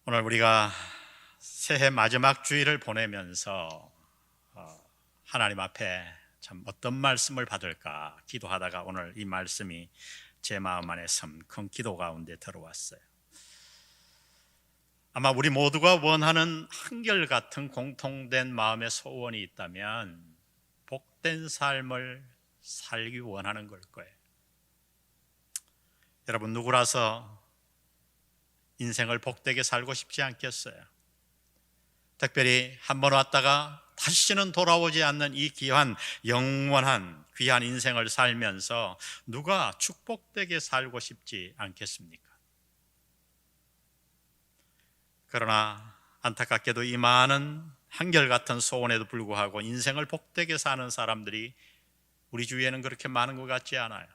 오늘 우리가 새해 마지막 주일을 보내면서 하나님 앞에 참 어떤 말씀을 받을까 기도하다가 오늘 이 말씀이 제 마음 안에 큰 기도 가운데 들어왔어요. 아마 우리 모두가 원하는 한결같은 공통된 마음의 소원이 있다면 복된 삶을 살기 원하는 걸 거예요. 여러분, 누구라서 인생을 복되게 살고 싶지 않겠어요? 특별히 한 번 왔다가 다시는 돌아오지 않는 이 귀한 영원한 귀한 인생을 살면서 누가 축복되게 살고 싶지 않겠습니까? 그러나 안타깝게도 이 많은 한결같은 소원에도 불구하고 인생을 복되게 사는 사람들이 우리 주위에는 그렇게 많은 것 같지 않아요.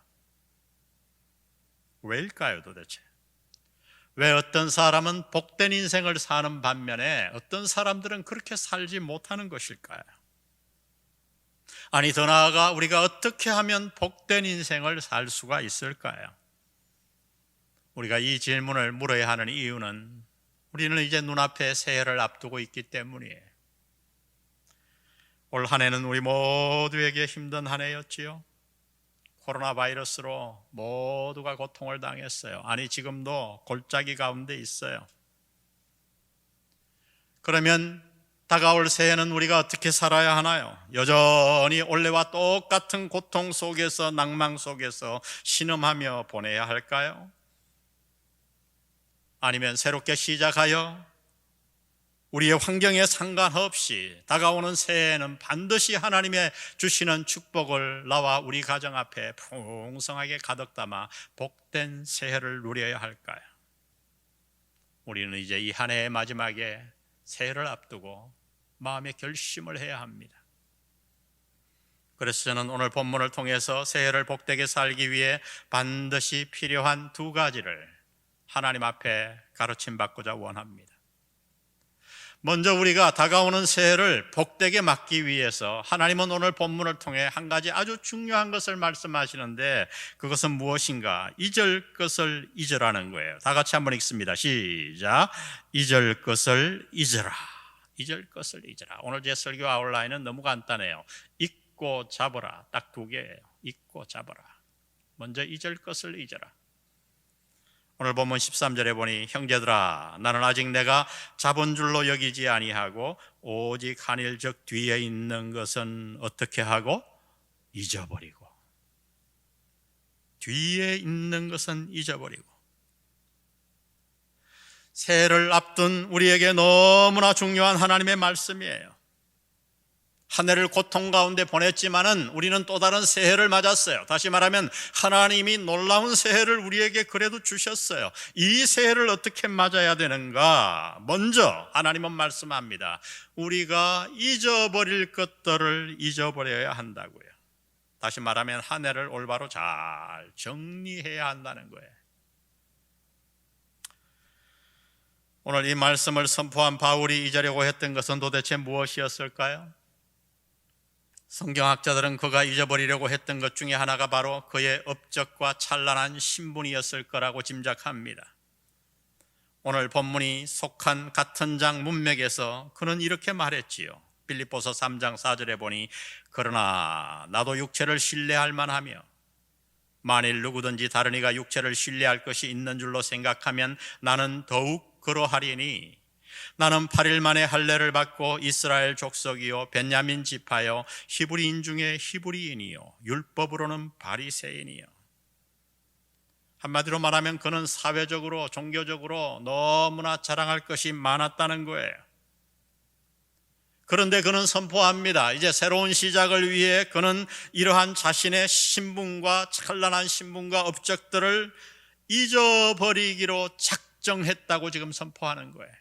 왜일까요, 도대체? 왜 어떤 사람은 복된 인생을 사는 반면에 어떤 사람들은 그렇게 살지 못하는 것일까요? 아니, 더 나아가 우리가 어떻게 하면 복된 인생을 살 수가 있을까요? 우리가 이 질문을 물어야 하는 이유는 우리는 이제 눈앞에 새해를 앞두고 있기 때문이에요. 올 한 해는 우리 모두에게 힘든 한 해였지요. 코로나 바이러스로 모두가 고통을 당했어요. 아니, 지금도 골짜기 가운데 있어요. 그러면 다가올 새해는 우리가 어떻게 살아야 하나요? 여전히 원래와 똑같은 고통 속에서, 낭망 속에서 신음하며 보내야 할까요? 아니면 새롭게 시작하여 우리의 환경에 상관없이 다가오는 새해에는 반드시 하나님의 주시는 축복을 나와 우리 가정 앞에 풍성하게 가득 담아 복된 새해를 누려야 할까요? 우리는 이제 이 한 해의 마지막에 새해를 앞두고 마음의 결심을 해야 합니다. 그래서 저는 오늘 본문을 통해서 새해를 복되게 살기 위해 반드시 필요한 두 가지를 하나님 앞에 가르침 받고자 원합니다. 먼저 우리가 다가오는 새해를 복되게 맞기 위해서 하나님은 오늘 본문을 통해 한 가지 아주 중요한 것을 말씀하시는데 그것은 무엇인가? 잊을 것을 잊으라는 거예요. 다 같이 한번 읽습니다. 시작. 잊을 것을 잊으라. 잊을 것을 잊으라. 오늘 제 설교 아웃라인은 너무 간단해요. 잊고 잡으라. 딱 두 개예요. 잊고 잡으라. 먼저 잊을 것을 잊으라. 오늘 본문 13절에 보니 형제들아 나는 아직 내가 잡은 줄로 여기지 아니하고 오직 한 일 즉 뒤에 있는 것은 어떻게 하고 잊어버리고 뒤에 있는 것은 잊어버리고 새해를 앞둔 우리에게 너무나 중요한 하나님의 말씀이에요. 한 해를 고통 가운데 보냈지만은 우리는 또 다른 새해를 맞았어요. 다시 말하면 하나님이 놀라운 새해를 우리에게 그래도 주셨어요. 이 새해를 어떻게 맞아야 되는가? 먼저 하나님은 말씀합니다. 우리가 잊어버릴 것들을 잊어버려야 한다고요. 다시 말하면 한 해를 올바로 잘 정리해야 한다는 거예요. 오늘 이 말씀을 선포한 바울이 잊으려고 했던 것은 도대체 무엇이었을까요? 성경학자들은 그가 잊어버리려고 했던 것 중에 하나가 바로 그의 업적과 찬란한 신분이었을 거라고 짐작합니다. 오늘 본문이 속한 같은 장 문맥에서 그는 이렇게 말했지요. 빌립보서 3장 4절에 보니 그러나 나도 육체를 신뢰할 만하며 만일 누구든지 다른 이가 육체를 신뢰할 것이 있는 줄로 생각하면 나는 더욱 그러하리니 나는 8일 만에 할례를 받고 이스라엘 족속이요 벤야민 지파요 히브리인 중에 히브리인이요 율법으로는 바리새인이요. 한마디로 말하면 그는 사회적으로 종교적으로 너무나 자랑할 것이 많았다는 거예요. 그런데 그는 선포합니다. 이제 새로운 시작을 위해 그는 이러한 자신의 신분과 찬란한 신분과 업적들을 잊어버리기로 작정했다고 지금 선포하는 거예요.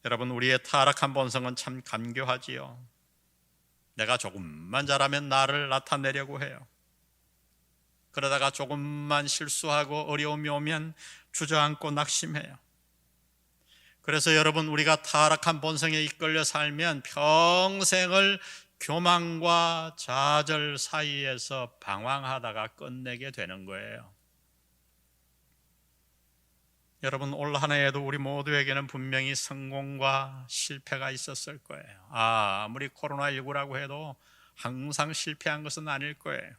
여러분, 우리의 타락한 본성은 참 간교하지요. 내가 조금만 잘하면 나를 나타내려고 해요. 그러다가 조금만 실수하고 어려움이 오면 주저앉고 낙심해요. 그래서 여러분, 우리가 타락한 본성에 이끌려 살면 평생을 교만과 좌절 사이에서 방황하다가 끝내게 되는 거예요. 여러분, 올 한 해에도 우리 모두에게는 분명히 성공과 실패가 있었을 거예요. 아무리 코로나19라고 해도 항상 실패한 것은 아닐 거예요.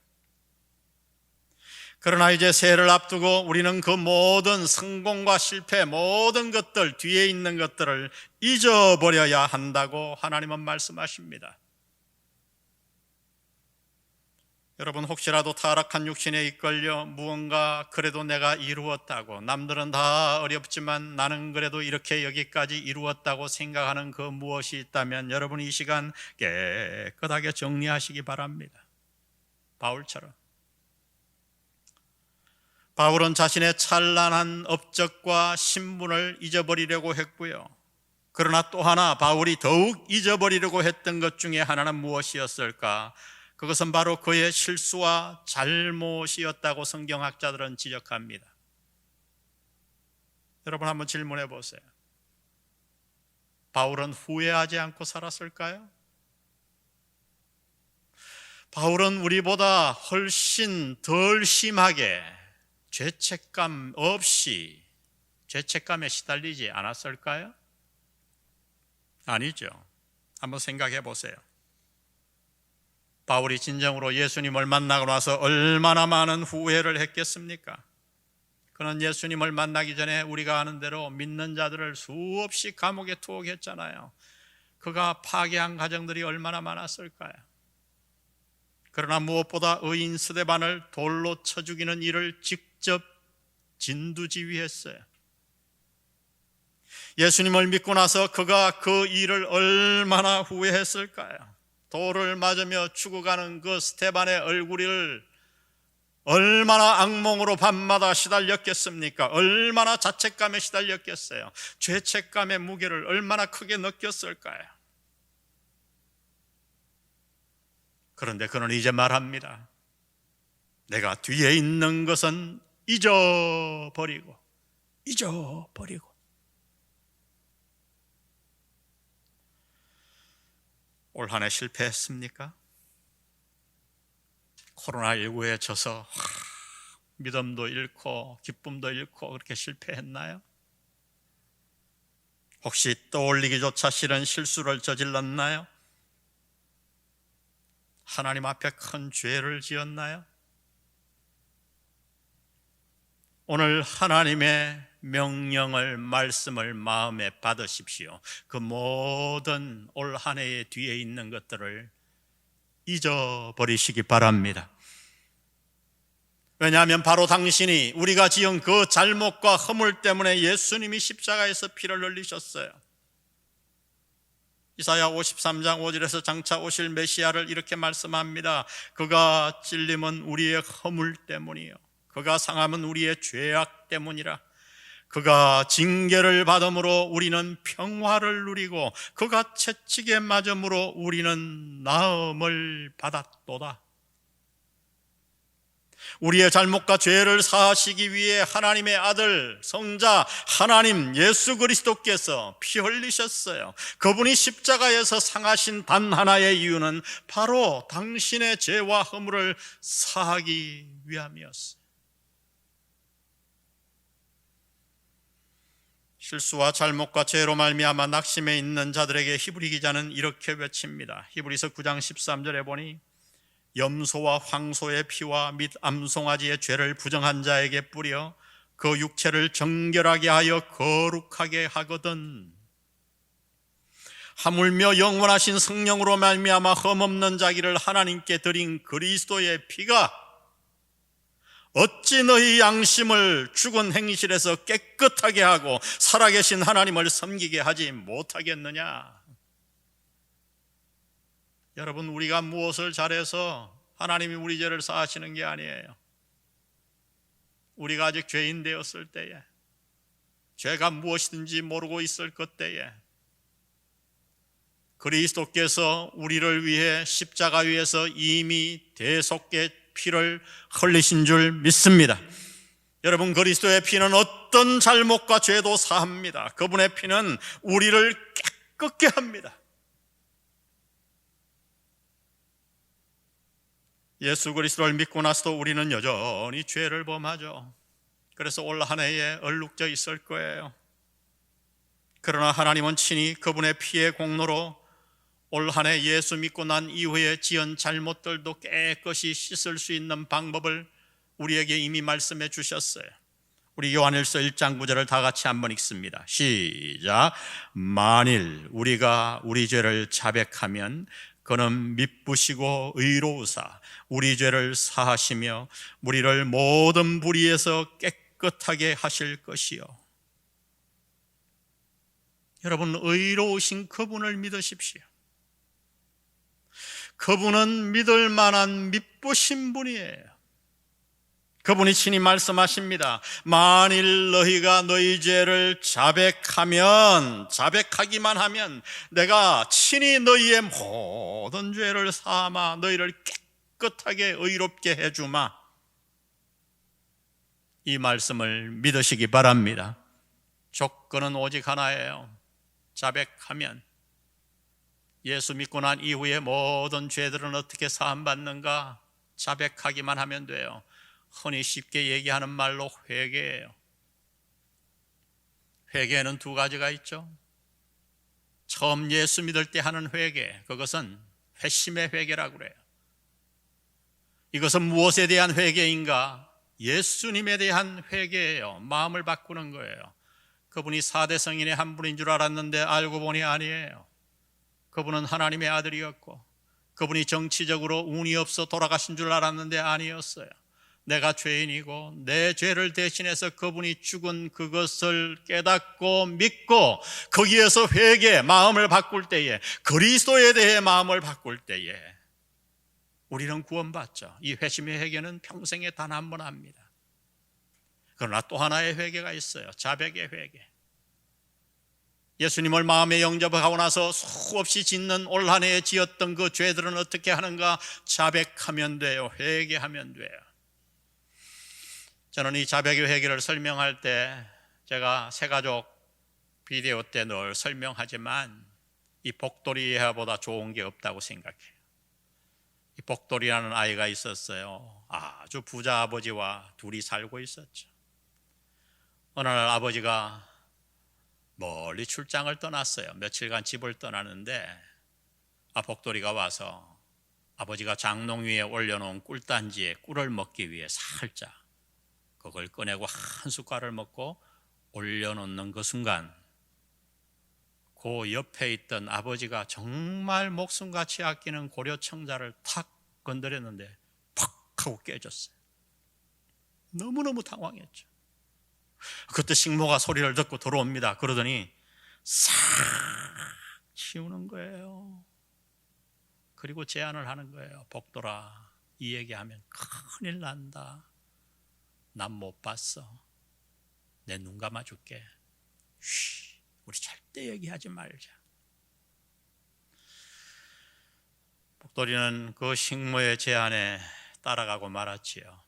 그러나 이제 새해를 앞두고 우리는 그 모든 성공과 실패, 모든 것들, 뒤에 있는 것들을 잊어버려야 한다고 하나님은 말씀하십니다. 여러분, 혹시라도 타락한 육신에 이끌려 무언가 그래도 내가 이루었다고, 남들은 다 어렵지만 나는 그래도 이렇게 여기까지 이루었다고 생각하는 그 무엇이 있다면 여러분 이 시간 깨끗하게 정리하시기 바랍니다. 바울처럼. 바울은 자신의 찬란한 업적과 신분을 잊어버리려고 했고요. 그러나 또 하나 바울이 더욱 잊어버리려고 했던 것 중에 하나는 무엇이었을까? 그것은 바로 그의 실수와 잘못이었다고 성경학자들은 지적합니다. 여러분 한번 질문해 보세요. 바울은 후회하지 않고 살았을까요? 바울은 우리보다 훨씬 덜 심하게 죄책감 없이 죄책감에 시달리지 않았을까요? 아니죠. 한번 생각해 보세요. 바울이 진정으로 예수님을 만나고 나서 얼마나 많은 후회를 했겠습니까? 그는 예수님을 만나기 전에 우리가 아는 대로 믿는 자들을 수없이 감옥에 투옥했잖아요. 그가 파괴한 가정들이 얼마나 많았을까요? 그러나 무엇보다 의인 스데반을 돌로 쳐 죽이는 일을 직접 진두지휘했어요. 예수님을 믿고 나서 그가 그 일을 얼마나 후회했을까요? 돌을 맞으며 죽어가는 그 스데반의 얼굴을 얼마나 악몽으로 밤마다 시달렸겠습니까? 얼마나 자책감에 시달렸겠어요? 죄책감의 무게를 얼마나 크게 느꼈을까요? 그런데 그는 이제 말합니다. 내가 뒤에 있는 것은 잊어버리고 올 한 해 실패했습니까? 코로나19에 져서 믿음도 잃고 기쁨도 잃고 그렇게 실패했나요? 혹시 떠올리기조차 싫은 실수를 저질렀나요? 하나님 앞에 큰 죄를 지었나요? 오늘 하나님의 명령을, 말씀을 마음에 받으십시오. 그 모든 올 한 해의 뒤에 있는 것들을 잊어버리시기 바랍니다. 왜냐하면 바로 당신이 우리가 지은 그 잘못과 허물 때문에 예수님이 십자가에서 피를 흘리셨어요. 이사야 53장 5절에서 장차 오실 메시아를 이렇게 말씀합니다. 그가 찔림은 우리의 허물 때문이요, 그가 상함은 우리의 죄악 때문이라. 그가 징계를 받음으로 우리는 평화를 누리고 그가 채찍에 맞음으로 우리는 나음을 받았도다. 우리의 잘못과 죄를 사하시기 위해 하나님의 아들 성자 하나님 예수 그리스도께서 피 흘리셨어요. 그분이 십자가에서 상하신 단 하나의 이유는 바로 당신의 죄와 허물을 사하기 위함이었어요. 실수와 잘못과 죄로 말미암아 낙심해 있는 자들에게 히브리 기자는 이렇게 외칩니다. 히브리서 9장 13절에 보니 염소와 황소의 피와 및 암송아지의 죄를 부정한 자에게 뿌려 그 육체를 정결하게 하여 거룩하게 하거든. 하물며 영원하신 성령으로 말미암아 흠없는 자기를 하나님께 드린 그리스도의 피가 어찌 너희 양심을 죽은 행실에서 깨끗하게 하고 살아계신 하나님을 섬기게 하지 못하겠느냐? 여러분, 우리가 무엇을 잘해서 하나님이 우리 죄를 사하시는 게 아니에요. 우리가 아직 죄인 되었을 때에, 죄가 무엇이든지 모르고 있을 그때에 그리스도께서 우리를 위해 십자가 위에서 이미 대속의 피를 흘리신 줄 믿습니다. 여러분, 그리스도의 피는 어떤 잘못과 죄도 사합니다. 그분의 피는 우리를 깨끗게 합니다. 예수 그리스도를 믿고 나서도 우리는 여전히 죄를 범하죠. 그래서 올 한 해에 얼룩져 있을 거예요. 그러나 하나님은 친히 그분의 피의 공로로 올 한 해 예수 믿고 난 이후에 지은 잘못들도 깨끗이 씻을 수 있는 방법을 우리에게 이미 말씀해 주셨어요. 우리 요한일서 1장 9절을 다 같이 한번 읽습니다. 시작. 만일 우리가 우리 죄를 자백하면 그는 미쁘시고 의로우사 우리 죄를 사하시며 우리를 모든 불의에서 깨끗하게 하실 것이요. 여러분, 의로우신 그분을 믿으십시오. 그분은 믿을 만한 미쁘신 분이에요. 그분이 친히 말씀하십니다. 만일 너희가 너희 죄를 자백하기만 하면 내가 친히 너희의 모든 죄를 사하마 너희를 깨끗하게 의롭게 해주마. 이 말씀을 믿으시기 바랍니다. 조건은 오직 하나예요. 자백하면. 예수 믿고 난 이후에 모든 죄들은 어떻게 사함받는가? 자백하기만 하면 돼요. 흔히 쉽게 얘기하는 말로 회개예요. 회개에는 두 가지가 있죠. 처음 예수 믿을 때 하는 회개, 그것은 회심의 회개라고 그래요. 이것은 무엇에 대한 회개인가? 예수님에 대한 회개예요. 마음을 바꾸는 거예요. 그분이 4대 성인의 한 분인 줄 알았는데 알고 보니 아니에요. 그분은 하나님의 아들이었고 그분이 정치적으로 운이 없어 돌아가신 줄 알았는데 아니었어요. 내가 죄인이고 내 죄를 대신해서 그분이 죽은 그것을 깨닫고 믿고 거기에서 회개, 마음을 바꿀 때에, 그리스도에 대해 마음을 바꿀 때에 우리는 구원받죠. 이 회심의 회개는 평생에 단 한 번 합니다. 그러나 또 하나의 회개가 있어요. 자백의 회개. 예수님을 마음에 영접하고 나서 수없이 짓는 올 한 해에 지었던 그 죄들은 어떻게 하는가? 자백하면 돼요. 회개하면 돼요. 저는 이 자백의 회개를 설명할 때 제가 새가족 비디오 때 늘 설명하지만 이 복돌이 예화보다 좋은 게 없다고 생각해요. 이 복돌이라는 아이가 있었어요. 아주 부자 아버지와 둘이 살고 있었죠. 어느 날 아버지가 멀리 출장을 떠났어요. 며칠간 집을 떠나는데 복돌이가 와서 아버지가 장롱 위에 올려놓은 꿀단지에 꿀을 먹기 위해 살짝 그걸 꺼내고 한 숟갈을 먹고 올려놓는 그 순간 그 옆에 있던 아버지가 정말 목숨같이 아끼는 고려청자를 탁 건드렸는데 팍 하고 깨졌어요. 너무너무 당황했죠. 그때 식모가 소리를 듣고 들어옵니다. 그러더니 싹 치우는 거예요. 그리고 제안을 하는 거예요. 복돌아, 이 얘기하면 큰일 난다. 난 못 봤어. 내 눈 감아줄게. 쉬, 우리 절대 얘기하지 말자. 복돌이는 그 식모의 제안에 따라가고 말았지요.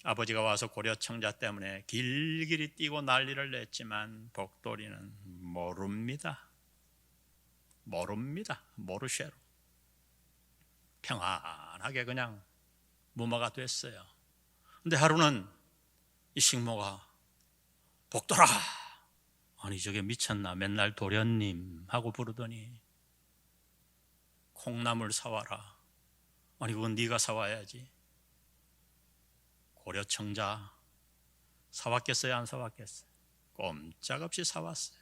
아버지가 와서 고려청자 때문에 길길이 뛰고 난리를 냈지만 복돌이는 모릅니다. 모르쉐로 평안하게 그냥 무마가 됐어요. 근데 하루는 이 식모가 복돌아, 아니 저게 미쳤나, 맨날 도련님 하고 부르더니 콩나물 사와라. 아니 그건 네가 사와야지. 고려청자 사왔겠어요, 안 사왔겠어요? 꼼짝없이 사왔어요.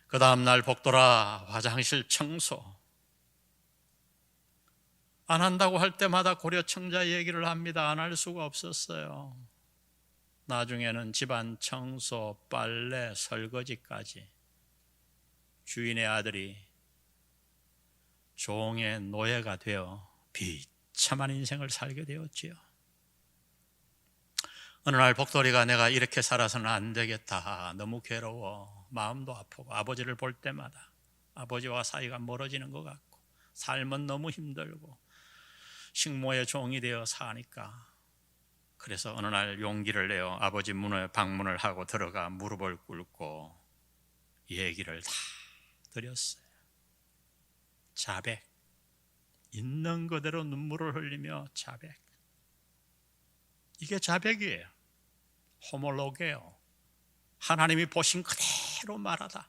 그 다음날 복돌아 화장실 청소 안 한다고 할 때마다 고려청자 얘기를 합니다. 안 할 수가 없었어요. 나중에는 집안 청소, 빨래, 설거지까지 주인의 아들이 종의 노예가 되어 비참한 인생을 살게 되었지요. 어느 날 복돌이가 내가 이렇게 살아서는 안 되겠다. 너무 괴로워. 마음도 아프고 아버지를 볼 때마다 아버지와 사이가 멀어지는 것 같고 삶은 너무 힘들고 식모의 종이 되어 사니까 그래서 어느 날 용기를 내어 아버지 방문을 하고 들어가 무릎을 꿇고 얘기를 다 드렸어요. 자백, 있는 그대로 눈물을 흘리며 자백. 이게 자백이에요. 호몰로게요. 하나님이 보신 그대로 말하다.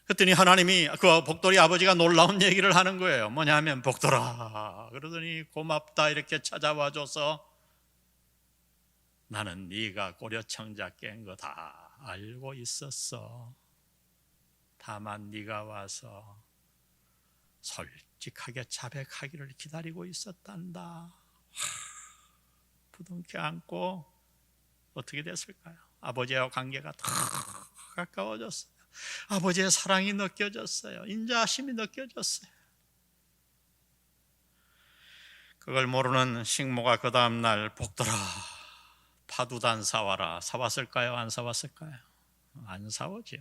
그랬더니 하나님이 그 복돌이 아버지가 놀라운 얘기를 하는 거예요. 뭐냐면 복돌아, 그러더니 고맙다 이렇게 찾아와줘서 나는 네가 고려청자 깬 거 다 알고 있었어. 다만 네가 와서 솔직하게 자백하기를 기다리고 있었단다. 부둥켜 안고 어떻게 됐을까요? 아버지와 관계가 더 가까워졌어요. 아버지의 사랑이 느껴졌어요. 인자하심이 느껴졌어요. 그걸 모르는 식모가 그 다음날 복돌아 파두단 사와라. 사왔을까요? 안 사왔을까요? 안 사오지요.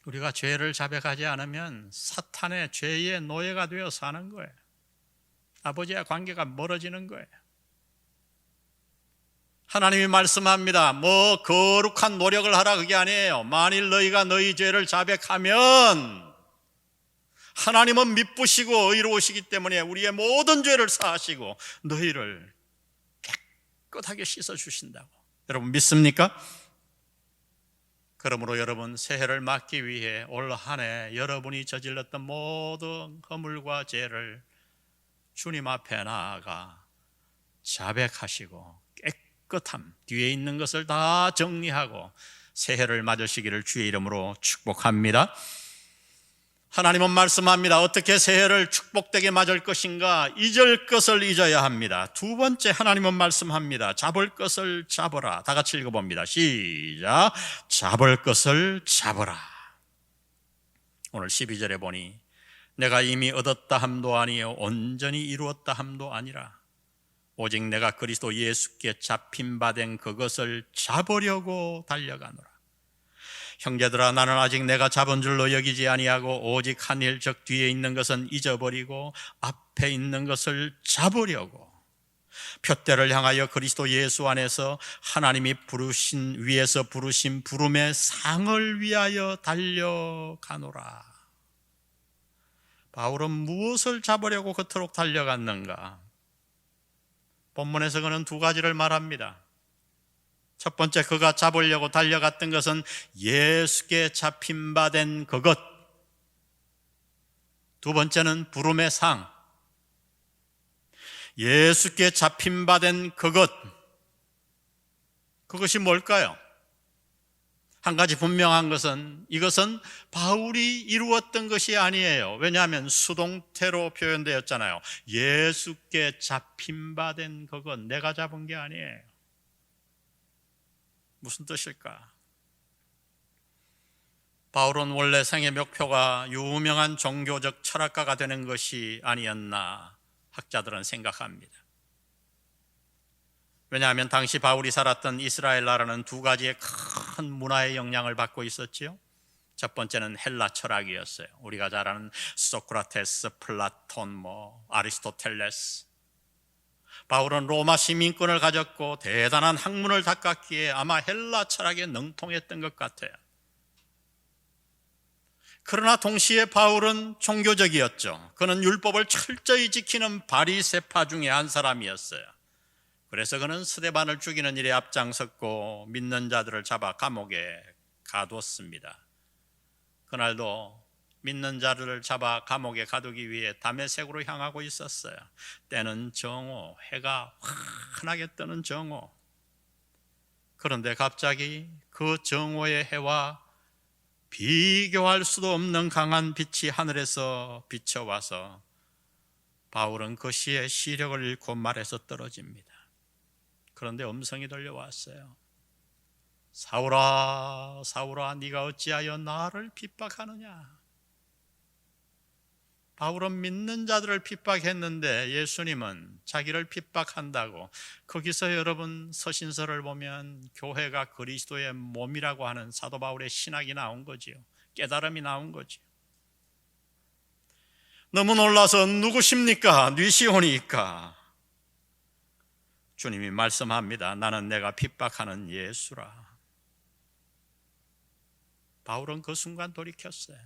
우리가 죄를 자백하지 않으면 사탄의 죄의 노예가 되어 사는 거예요. 아버지와 관계가 멀어지는 거예요. 하나님이 말씀합니다. 뭐 거룩한 노력을 하라 그게 아니에요. 만일 너희가 너희 죄를 자백하면 하나님은 미쁘시고 의로우시기 때문에 우리의 모든 죄를 사하시고 너희를 깨끗하게 씻어주신다고. 여러분 믿습니까? 그러므로 여러분 새해를 맞기 위해 올 한 해 여러분이 저질렀던 모든 허물과 죄를 주님 앞에 나아가 자백하시고 깨끗함, 뒤에 있는 것을 다 정리하고 새해를 맞으시기를 주의 이름으로 축복합니다. 하나님은 말씀합니다. 어떻게 새해를 축복되게 맞을 것인가? 잊을 것을 잊어야 합니다. 두 번째 하나님은 말씀합니다. 잡을 것을 잡으라. 다 같이 읽어봅니다. 시작. 잡을 것을 잡으라. 오늘 12절에 보니 내가 이미 얻었다 함도 아니요 온전히 이루었다 함도 아니라 오직 내가 그리스도 예수께 잡힌 바 된 그것을 잡으려고 달려가노라. 형제들아, 나는 아직 내가 잡은 줄로 여기지 아니하고 오직 한 일 적 뒤에 있는 것은 잊어버리고 앞에 있는 것을 잡으려고 표대를 향하여 그리스도 예수 안에서 하나님이 위에서 부르신 부름의 상을 위하여 달려가노라. 바울은 무엇을 잡으려고 그토록 달려갔는가? 본문에서 그는 두 가지를 말합니다. 첫 번째, 그가 잡으려고 달려갔던 것은 예수께 잡힌 바 된 그것. 두 번째는 부름의 상. 예수께 잡힌 바 된 그것. 그것이 뭘까요? 한 가지 분명한 것은 이것은 바울이 이루었던 것이 아니에요. 왜냐하면 수동태로 표현되었잖아요. 예수께 잡힌 바 된 그것. 내가 잡은 게 아니에요. 무슨 뜻일까? 바울은 원래 생의 목표가 유명한 종교적 철학가가 되는 것이 아니었나 학자들은 생각합니다. 왜냐하면 당시 바울이 살았던 이스라엘 나라는 두 가지의 큰 문화의 영향을 받고 있었지요. 첫 번째는 헬라 철학이었어요. 우리가 잘 아는 소크라테스, 플라톤, 아리스토텔레스. 바울은 로마 시민권을 가졌고 대단한 학문을 닦았기에 아마 헬라 철학에 능통했던 것 같아요. 그러나 동시에 바울은 종교적이었죠. 그는 율법을 철저히 지키는 바리새파 중에 한 사람이었어요. 그래서 그는 스데반을 죽이는 일에 앞장섰고 믿는 자들을 잡아 감옥에 가뒀습니다. 그날도 믿는 자들을 잡아 감옥에 가두기 위해 다메섹으로 향하고 있었어요. 때는 정오, 해가 환하게 뜨는 정오. 그런데 갑자기 그 정오의 해와 비교할 수도 없는 강한 빛이 하늘에서 비쳐와서 바울은 그 시의 시력을 잃고 말에서 떨어집니다. 그런데 음성이 들려왔어요. 사울아, 사울아, 네가 어찌하여 나를 핍박하느냐? 바울은 믿는 자들을 핍박했는데 예수님은 자기를 핍박한다고. 거기서 여러분 서신서를 보면 교회가 그리스도의 몸이라고 하는 사도 바울의 신학이 나온 거지요. 깨달음이 나온 거지요. 너무 놀라서 누구십니까? 뉘시오니까. 주님이 말씀합니다. 나는 내가 핍박하는 예수라. 바울은 그 순간 돌이켰어요.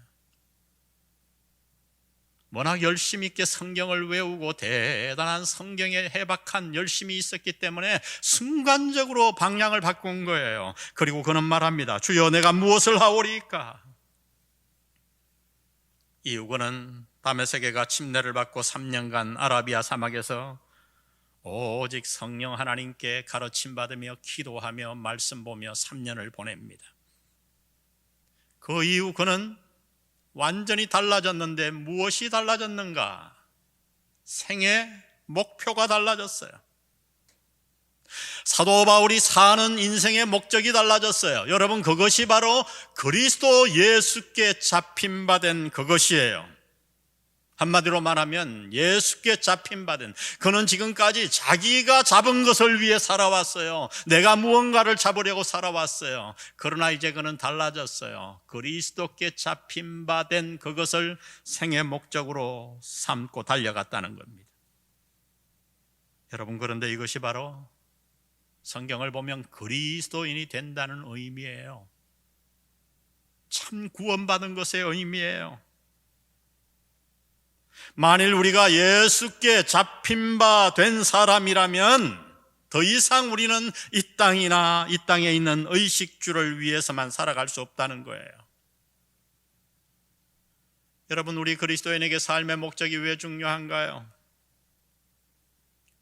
워낙 열심 있게 성경을 외우고 대단한 성경에 해박한 열심이 있었기 때문에 순간적으로 방향을 바꾼 거예요. 그리고 그는 말합니다. 주여, 내가 무엇을 하오리까? 이후 그는 다메섹에가 침례를 받고 3년간 아라비아 사막에서 오직 성령 하나님께 가르침 받으며 기도하며 말씀 보며 3년을 보냅니다. 그 이후 그는 완전히 달라졌는데 무엇이 달라졌는가? 생애 목표가 달라졌어요. 사도 바울이 사는 인생의 목적이 달라졌어요. 여러분, 그것이 바로 그리스도 예수께 잡힌바된 그것이에요. 한마디로 말하면 예수께 잡힌바된, 그는 지금까지 자기가 잡은 것을 위해 살아왔어요. 내가 무언가를 잡으려고 살아왔어요. 그러나 이제 그는 달라졌어요. 그리스도께 잡힌바된 그것을 생애 목적으로 삼고 달려갔다는 겁니다. 여러분, 그런데 이것이 바로 성경을 보면 그리스도인이 된다는 의미예요. 참 구원받은 것의 의미예요. 만일 우리가 예수께 잡힌 바 된 사람이라면 더 이상 우리는 이 땅이나 이 땅에 있는 의식주를 위해서만 살아갈 수 없다는 거예요. 여러분, 우리 그리스도인에게 삶의 목적이 왜 중요한가요?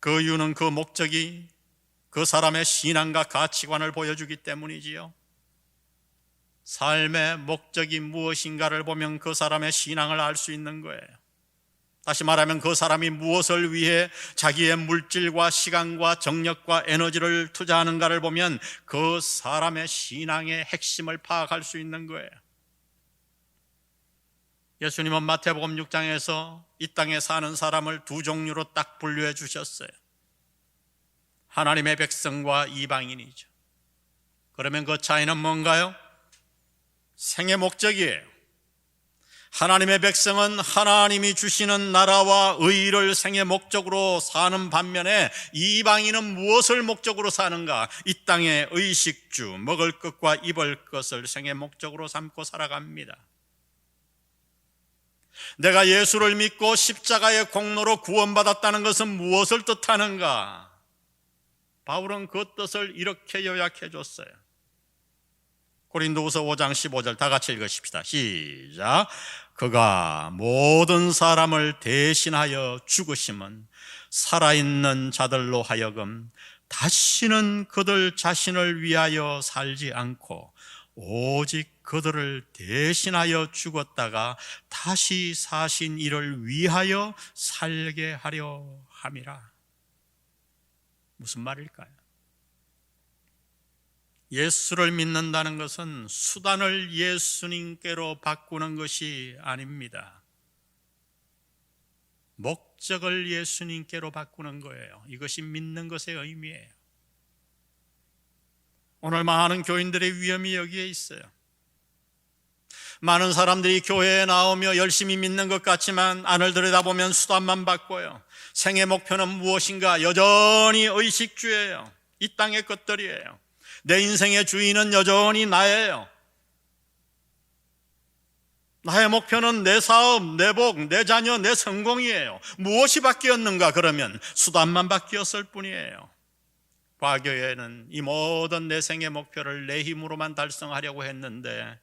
그 이유는 그 목적이 그 사람의 신앙과 가치관을 보여주기 때문이지요. 삶의 목적이 무엇인가를 보면 그 사람의 신앙을 알 수 있는 거예요. 다시 말하면 그 사람이 무엇을 위해 자기의 물질과 시간과 정력과 에너지를 투자하는가를 보면 그 사람의 신앙의 핵심을 파악할 수 있는 거예요. 예수님은 마태복음 6장에서 이 땅에 사는 사람을 두 종류로 딱 분류해 주셨어요. 하나님의 백성과 이방인이죠. 그러면 그 차이는 뭔가요? 생의 목적이에요. 하나님의 백성은 하나님이 주시는 나라와 의를 생의 목적으로 사는 반면에 이방인은 무엇을 목적으로 사는가? 이 땅의 의식주, 먹을 것과 입을 것을 생의 목적으로 삼고 살아갑니다. 내가 예수를 믿고 십자가의 공로로 구원받았다는 것은 무엇을 뜻하는가? 바울은 그 뜻을 이렇게 요약해 줬어요. 고린도후서 5장 15절 다 같이 읽으십시다. 시작. 그가 모든 사람을 대신하여 죽으심은 살아있는 자들로 하여금 다시는 그들 자신을 위하여 살지 않고 오직 그들을 대신하여 죽었다가 다시 사신 이를 위하여 살게 하려 함이라. 무슨 말일까요? 예수를 믿는다는 것은 수단을 예수님께로 바꾸는 것이 아닙니다. 목적을 예수님께로 바꾸는 거예요. 이것이 믿는 것의 의미예요. 오늘 많은 교인들의 위험이 여기에 있어요. 많은 사람들이 교회에 나오며 열심히 믿는 것 같지만 안을 들여다보면 수단만 바꿔요. 생의 목표는 무엇인가? 여전히 의식주예요. 이 땅의 것들이에요. 내 인생의 주인은 여전히 나예요. 나의 목표는 내 사업, 내 복, 내 자녀, 내 성공이에요. 무엇이 바뀌었는가? 그러면 수단만 바뀌었을 뿐이에요. 과거에는 이 모든 내 생의 목표를 내 힘으로만 달성하려고 했는데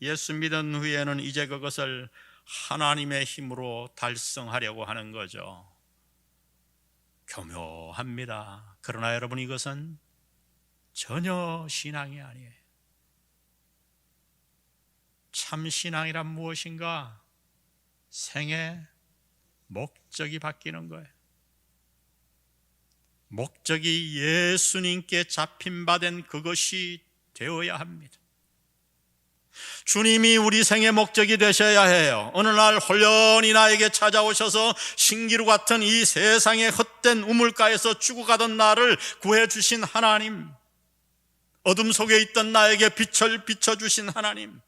예수 믿은 후에는 이제 그것을 하나님의 힘으로 달성하려고 하는 거죠. 교묘합니다. 그러나 여러분, 이것은 전혀 신앙이 아니에요. 참 신앙이란 무엇인가? 생의 목적이 바뀌는 거예요. 목적이 예수님께 잡힌 바 된 그것이 되어야 합니다. 주님이 우리 생의 목적이 되셔야 해요. 어느 날 홀연히 나에게 찾아오셔서 신기루 같은 이 세상의 헛된 우물가에서 죽어가던 나를 구해주신 하나님, 어둠 속에 있던 나에게 빛을 비춰주신 하나님,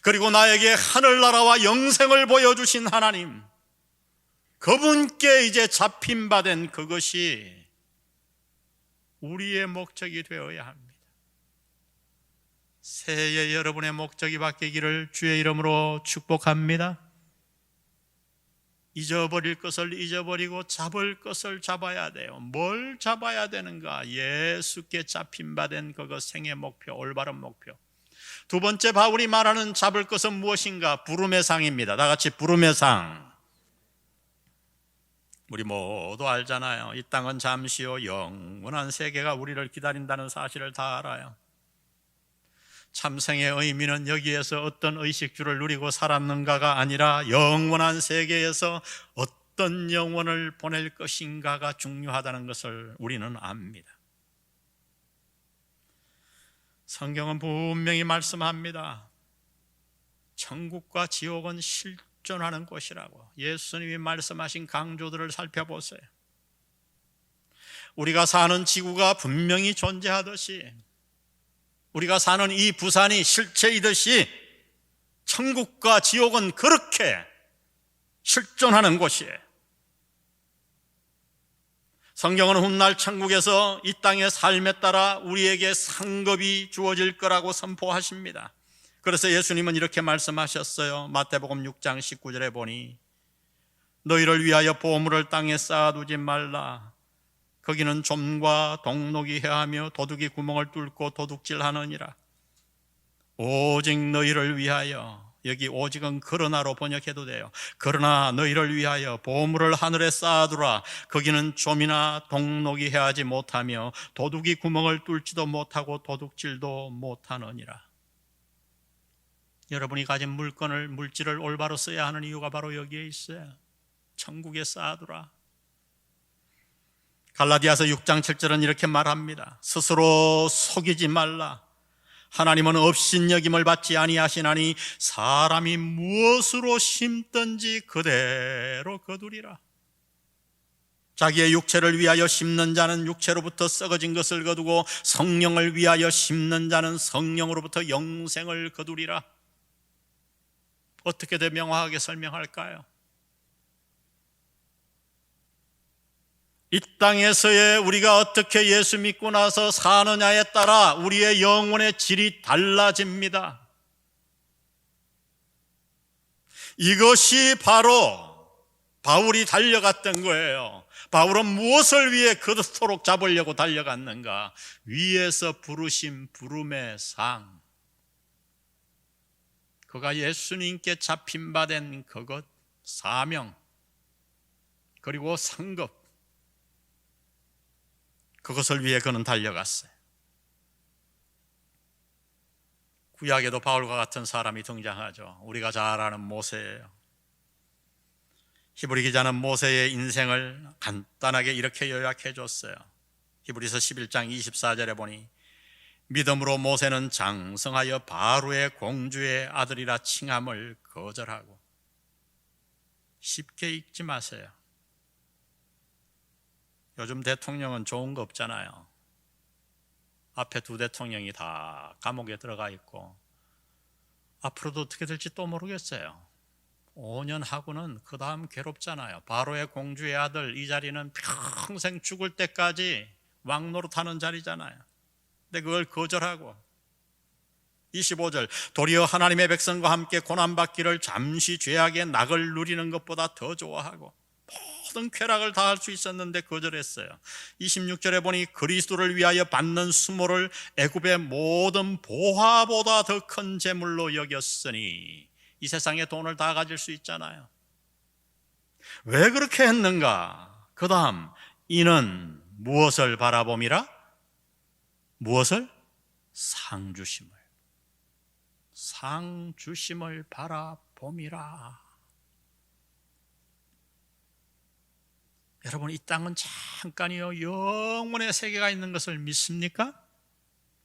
그리고 나에게 하늘나라와 영생을 보여주신 하나님, 그분께 이제 잡힌 바 된 그것이 우리의 목적이 되어야 합니다. 새해 여러분의 목적이 바뀌기를 주의 이름으로 축복합니다. 잊어버릴 것을 잊어버리고 잡을 것을 잡아야 돼요. 뭘 잡아야 되는가? 예수께 잡힌 바 된 그것, 생의 목표, 올바른 목표. 두 번째 바울이 말하는 잡을 것은 무엇인가? 부름의 상입니다. 다 같이 부름의 상. 우리 모두 알잖아요. 이 땅은 잠시요 영원한 세계가 우리를 기다린다는 사실을 다 알아요. 참생의 의미는 여기에서 어떤 의식주를 누리고 살았는가가 아니라 영원한 세계에서 어떤 영혼을 보낼 것인가가 중요하다는 것을 우리는 압니다. 성경은 분명히 말씀합니다. 천국과 지옥은 실존하는 곳이라고. 예수님이 말씀하신 강조들을 살펴보세요. 우리가 사는 지구가 분명히 존재하듯이, 우리가 사는 이 부산이 실체이듯이 천국과 지옥은 그렇게 실존하는 곳이에요. 성경은 훗날 천국에서 이 땅의 삶에 따라 우리에게 상급이 주어질 거라고 선포하십니다. 그래서 예수님은 이렇게 말씀하셨어요. 마태복음 6장 19절에 보니 너희를 위하여 보물을 땅에 쌓아두지 말라. 거기는 좀과 동록이 해하며 도둑이 구멍을 뚫고 도둑질하느니라. 오직 너희를 위하여, 여기 오직은 그러나로 번역해도 돼요. 그러나 너희를 위하여 보물을 하늘에 쌓아두라. 거기는 좀이나 동록이 해하지 못하며 도둑이 구멍을 뚫지도 못하고 도둑질도 못하느니라. 여러분이 가진 물질을 올바로 써야 하는 이유가 바로 여기에 있어요. 천국에 쌓아두라. 갈라디아서 6장 7절은 이렇게 말합니다. 스스로 속이지 말라. 하나님은 업신여김을 받지 아니하시나니 사람이 무엇으로 심든지 그대로 거두리라. 자기의 육체를 위하여 심는 자는 육체로부터 썩어진 것을 거두고 성령을 위하여 심는 자는 성령으로부터 영생을 거두리라. 어떻게 더 명확하게 설명할까요? 이 땅에서의 우리가 어떻게 예수 믿고 나서 사느냐에 따라 우리의 영혼의 질이 달라집니다. 이것이 바로 바울이 달려갔던 거예요. 바울은 무엇을 위해 그토록 잡으려고 달려갔는가? 위에서 부르신 부름의 상, 그가 예수님께 잡힌 바 된 그것, 사명, 그리고 상급, 그것을 위해 그는 달려갔어요. 구약에도 바울과 같은 사람이 등장하죠. 우리가 잘 아는 모세예요. 히브리 기자는 모세의 인생을 간단하게 이렇게 요약해 줬어요. 히브리서 11장 24절에 보니 믿음으로 모세는 장성하여 바로의 공주의 아들이라 칭함을 거절하고. 쉽게 읽지 마세요. 요즘 대통령은 좋은 거 없잖아요. 앞에 두 대통령이 다 감옥에 들어가 있고 앞으로도 어떻게 될지 또 모르겠어요. 5년 하고는 그 다음 괴롭잖아요. 바로의 공주의 아들, 이 자리는 평생 죽을 때까지 왕노릇하는 자리잖아요. 근데 그걸 거절하고 25절 도리어 하나님의 백성과 함께 고난받기를 잠시 죄악의 낙을 누리는 것보다 더 좋아하고 모든 쾌락을 다 할 수 있었는데 거절했어요. 26절에 보니 그리스도를 위하여 받는 수모를 애굽의 모든 보화보다 더 큰 재물로 여겼으니. 이 세상에 돈을 다 가질 수 있잖아요. 왜 그렇게 했는가? 그 다음 이는 무엇을 바라봄이라? 무엇을? 상주심을 바라봄이라. 여러분, 이 땅은 잠깐이요 영원의 세계가 있는 것을 믿습니까?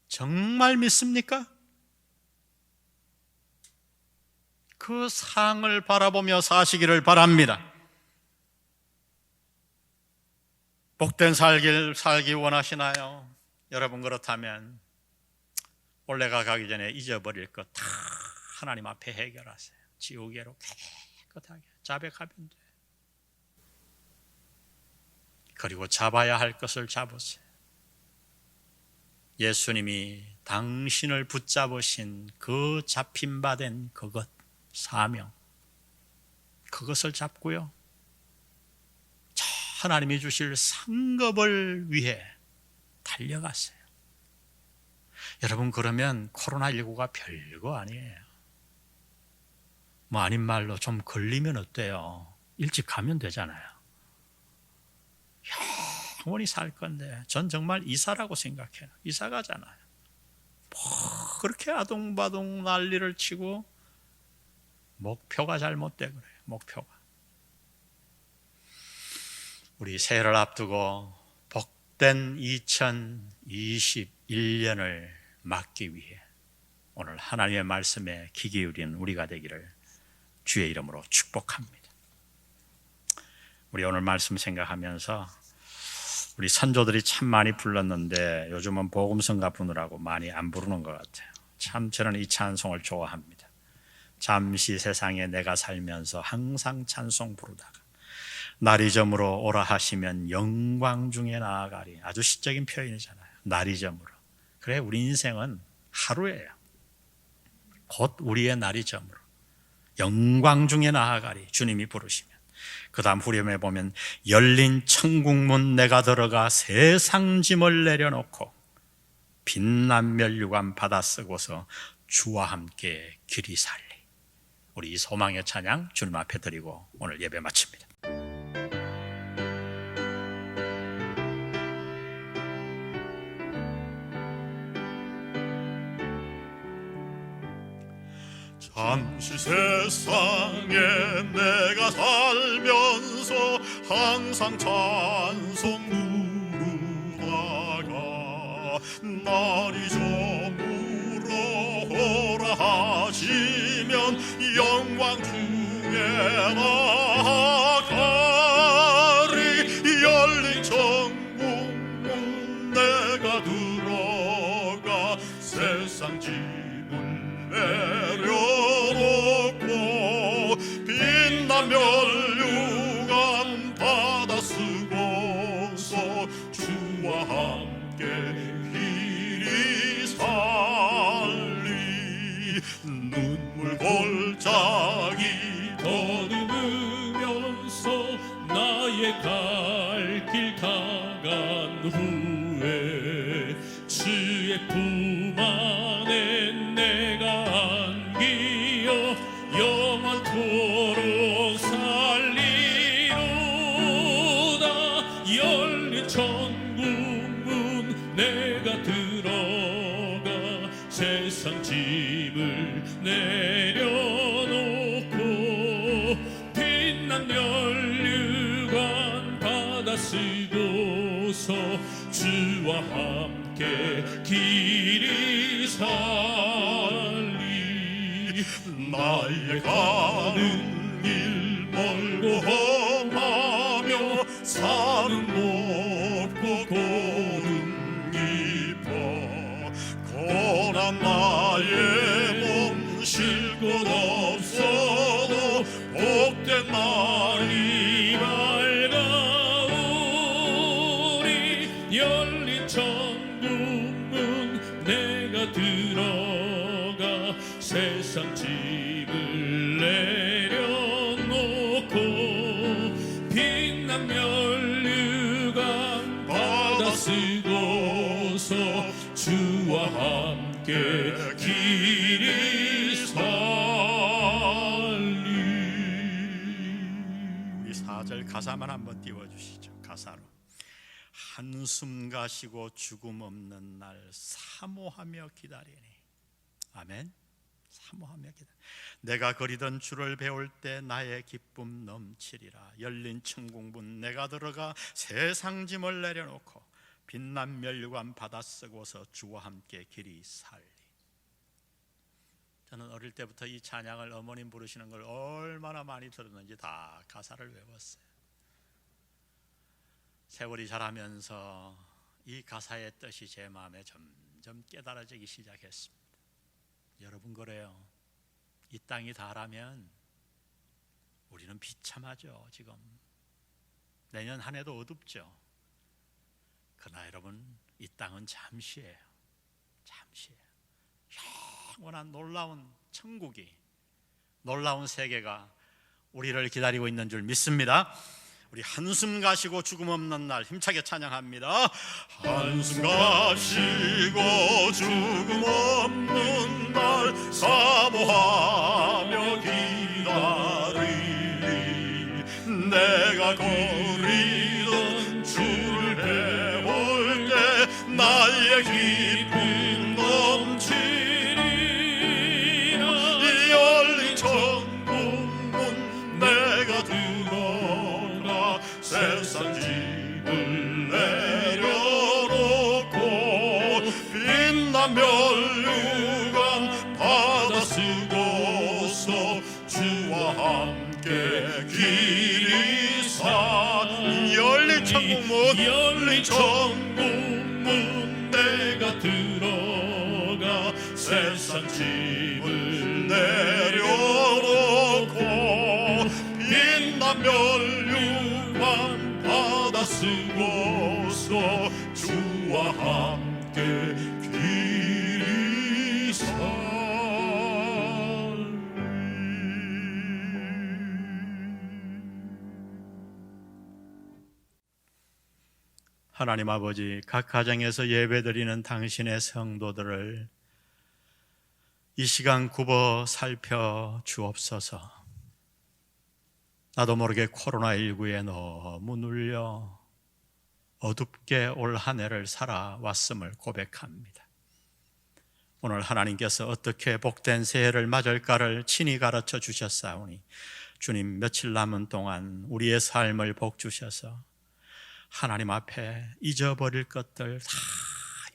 정말 믿습니까? 그 상을 바라보며 사시기를 바랍니다. 복된 살기 원하시나요? 여러분, 그렇다면 올해가 가기 전에 잊어버릴 것 다 하나님 앞에 해결하세요. 지우개로 깨끗하게 자백하면 돼요. 그리고 잡아야 할 것을 잡으세요. 예수님이 당신을 붙잡으신 그 잡힌 바 된 그것, 사명, 그것을 잡고요. 하나님이 주실 상급을 위해 달려갔어요. 여러분, 그러면 코로나19가 별거 아니에요. 뭐 아닌 말로 좀 걸리면 어때요? 일찍 가면 되잖아요. 영원히 살 건데 전 정말 이사라고 생각해요. 이사 가잖아요. 뭐 그렇게 아동바동 난리를 치고 목표가 잘못돼 그래요. 목표가. 우리 새해를 앞두고 복된 2021년을 맞기 위해 오늘 하나님의 말씀에 귀 기울인 우리가 되기를 주의 이름으로 축복합니다. 우리 오늘 말씀 생각하면서 우리 선조들이 참 많이 불렀는데 요즘은 복음성가 부르라고 많이 안 부르는 것 같아요. 참 저는 이 찬송을 좋아합니다. 잠시 세상에 내가 살면서 항상 찬송 부르다가 날이 저물어 오라 하시면 영광 중에 나아가리. 아주 시적인 표현이잖아요. 날이 저물어. 그래, 우리 인생은 하루예요. 곧 우리의 날이 저물어 영광 중에 나아가리. 주님이 부르시면. 그 다음 후렴에 보면 열린 천국문 내가 들어가 세상 짐을 내려놓고 빛난 면류관 받아 쓰고서 주와 함께 길이 살리. 우리 이 소망의 찬양 주님 앞에 드리고 오늘 예배 마칩니다. 잠시 세상에 내가 살면서 항상 찬송 부르다가 날이 저물어 오라 하시면 영광 중에 나아가리. 열린 천국문 내가 들어가 세상 짐을 내려놓고 빛난 면류관 받아 쓰고서 주와 함께 길이 살리. 눈물 골짜기 더듬으면서 나의 갈 길 다간 후에 주의 품 안에 내가 안기어 영원토록 살리로다. 열린 천국문 내가 들어가 세상 짐을 내려놓고 빛난 면류관 받아 쓰고서 주와 함께 길이 살리. 나의 가는 길 멀고 험하며 산은 높고 고는 깊어 고난 나의 몸 쉴 곳 없어도 복된 날이 밝아오리. 열린 천국문 내가 들어가 세상 짐을 내려놓고 빛난 면류관 받아 쓰고서 주와 함께 길이 살리. 우리 4절 가사만 한번 띄워주시죠. 가사로. 한숨 가시고 죽음 없는 날 사모하며 기다리니. 아멘. 사모하며 기다리니. 내가 그리던 주를 배울 때 나의 기쁨 넘치리라. 열린 천국문 내가 들어가 세상 짐을 내려놓고 빛난 면류관 받아 쓰고서 주와 함께 길이 살리. 저는 어릴 때부터 이 찬양을 어머님 부르시는 걸 얼마나 많이 들었는지 다 가사를 외웠어요. 세월이 자라면서 이 가사의 뜻이 제 마음에 점점 깨달아지기 시작했습니다. 여러분, 그래요. 이 땅이 다라면 우리는 비참하죠. 지금 내년 한 해도 어둡죠. 그러나 여러분, 이 땅은 잠시예요. 잠시예요. 영원한 놀라운 천국이, 놀라운 세계가 우리를 기다리고 있는 줄 믿습니다. 우리 한숨 가시고 죽음 없는 날 힘차게 찬양합니다. 한숨 가시고 죽음 없는 날 사모하며 기다리리. 내가 거리던 주를 배울 때 나의 기쁨 넘치리라. 이 열린 천국문 내가 들어가 세상 짐을 내려놓고 빛난 멸류관 받아 쓰고서 주와 함께 길이사. 열린 천국문 열린 천국문 내가 들어가 세상 짐을 내려놓고 빛난 멸류관 받아 쓰고서 주와 함께 길이 살리. 하나님 아버지, 각 가정에서 예배드리는 당신의 성도들을 이 시간 굽어 살펴 주옵소서. 나도 모르게 코로나19에 너무 눌려 어둡게 올 한 해를 살아왔음을 고백합니다. 오늘 하나님께서 어떻게 복된 새해를 맞을까를 친히 가르쳐 주셨사오니 주님, 며칠 남은 동안 우리의 삶을 복 주셔서 하나님 앞에 잊어버릴 것들 다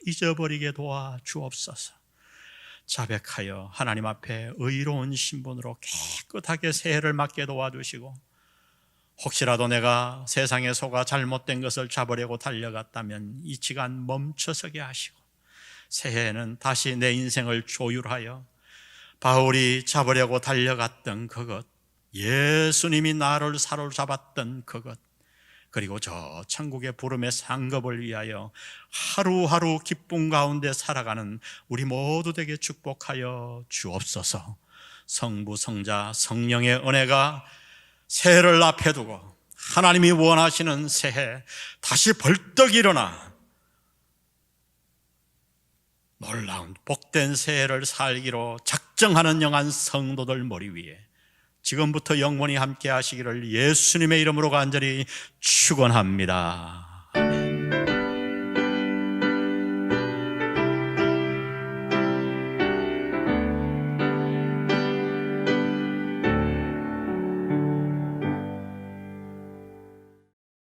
잊어버리게 도와 주옵소서. 자백하여 하나님 앞에 의로운 신분으로 깨끗하게 새해를 맞게 도와주시고, 혹시라도 내가 세상에 속아 잘못된 것을 잡으려고 달려갔다면 이 시간 멈춰서게 하시고, 새해에는 다시 내 인생을 조율하여 바울이 잡으려고 달려갔던 그것, 예수님이 나를 사로잡았던 그것, 그리고 저 천국의 부름의 상급을 위하여 하루하루 기쁨 가운데 살아가는 우리 모두 되게 축복하여 주옵소서. 성부, 성자, 성령의 은혜가 새해를 앞에 두고 하나님이 원하시는 새해 다시 벌떡 일어나 놀라운 복된 새해를 살기로 작정하는 영한 성도들 머리 위에 지금부터 영원히 함께 하시기를 예수님의 이름으로 간절히 축원합니다.